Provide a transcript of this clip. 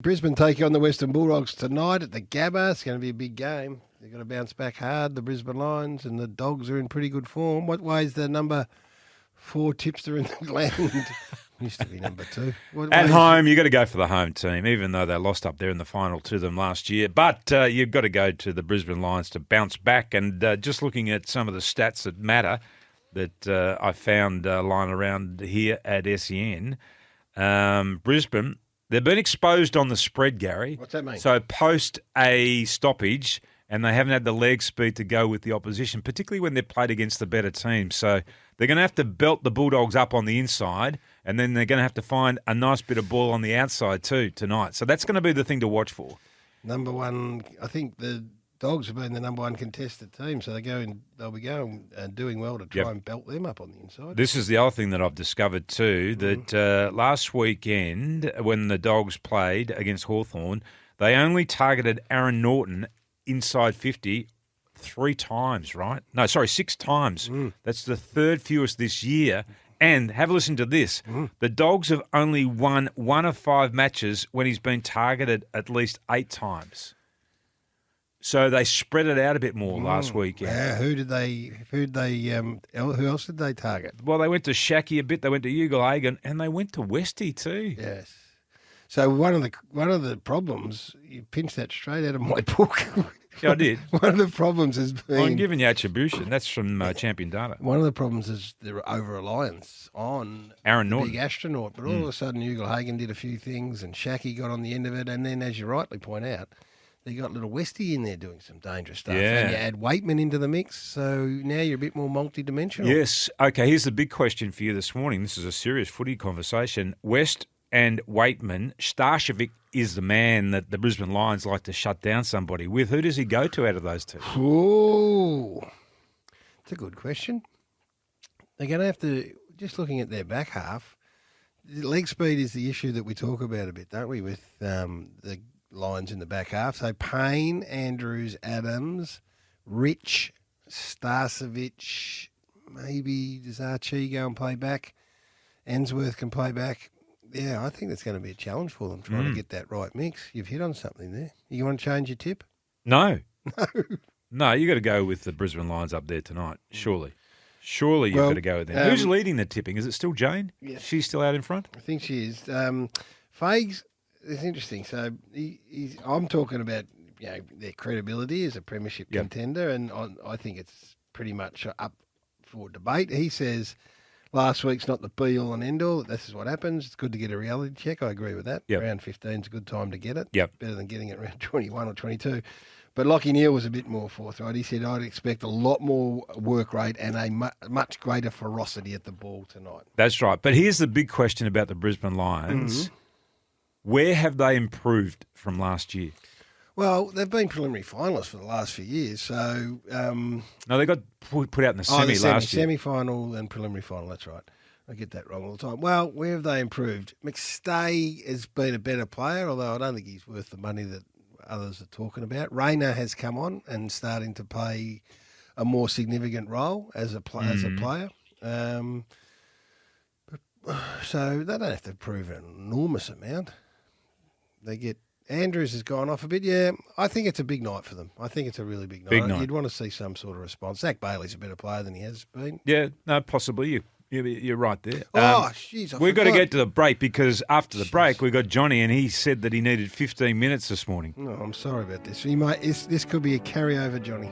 Brisbane take on the Western Bulldogs tonight at the Gabba. It's going to be a big game. They've got to bounce back hard, the Brisbane Lions, and the Dogs are in pretty good form. What way is the number 4 tipster in the land? Used to be number 2. At home, you've got to go for the home team, even though they lost up there in the final to them last year. But you've got to go to the Brisbane Lions to bounce back. And just looking at some of the stats that matter that I found lying around here at SEN, Brisbane, they've been exposed on the spread, Gary. What's that mean? So post a stoppage, and they haven't had the leg speed to go with the opposition, particularly when they've played against the better teams. So they're going to have to belt the Bulldogs up on the inside, and then they're going to have to find a nice bit of ball on the outside too tonight. So that's going to be the thing to watch for. Number one, I think the Dogs have been the number 1 contested team, so they'll be going and doing well to try and belt them up on the inside. This is the other thing that I've discovered too, that last weekend when the Dogs played against Hawthorn, they only targeted Aaron Norton inside 50 3 times, right? No, sorry, 6 times. That's the 3rd fewest this year. And have a listen to this. The Dogs have only won 1 of 5 matches when he's been targeted at least 8 times. So they spread it out a bit more last weekend. Yeah, who else did they target? Well, they went to Shaki a bit, they went to Ugle-Hagan, and they went to Westie too. Yes. So one of the problems, you pinched that straight out of my book. Yeah, I did. One of the problems has been... I'm giving you attribution. That's from Champion Data. One of the problems is the over-reliance on Aaron Norton. Big astronaut. But all of a sudden, Ugle-Hagan did a few things and Shaki got on the end of it. And then, as you rightly point out, they got little Westie in there doing some dangerous stuff. Yeah. And you add Waitman into the mix, so now you're a bit more multidimensional. Yes. Okay, here's the big question for you this morning. This is a serious footy conversation. West and Waitman, Starcevic is the man that the Brisbane Lions like to shut down somebody with. Who does he go to out of those two? Oh, it's a good question. They're going to have to, just looking at their back half, leg speed is the issue that we talk about a bit, don't we, with the Lions in the back half. So Payne, Andrews, Adams, Rich, Starcevic, maybe does Archie go and play back? Ensworth can play back. Yeah, I think that's going to be a challenge for them, trying to get that right mix. You've hit on something there. You want to change your tip? No. No, you got to go with the Brisbane Lions up there tonight, surely. Surely you've got to go with them. Who's leading the tipping? Is it still Jane? Yes. She's still out in front? I think she is. Fags, it's interesting. So I'm talking about their credibility as a premiership contender, and I think it's pretty much up for debate. He says last week's not the be-all and end-all. This is what happens. It's good to get a reality check. I agree with that. Yep. Round 15 is a good time to get it. Yep. Better than getting it around 21 or 22. But Lachie Neale was a bit more forthright. He said, I'd expect a lot more work rate and a much greater ferocity at the ball tonight. That's right. But here's the big question about the Brisbane Lions. Where have they improved from last year? Well, they've been preliminary finalists for the last few years. So No, they got put out in the semi last year. Semi-final and preliminary final, that's right. I get that wrong all the time. Well, where have they improved? McStay has been a better player, although I don't think he's worth the money that others are talking about. Rayner has come on and starting to play a more significant role as a player. So they don't have to prove an enormous amount. Andrews has gone off a bit. Yeah, I think it's a big night for them. I think it's a really big night. You'd want to see some sort of response. Zach Bailey's a better player than he has been. Yeah, no, possibly. You're right there. We've got to get to the break because after the break we got Johnny and he said that he needed 15 minutes this morning. No, I'm sorry about this. This could be a carryover, Johnny.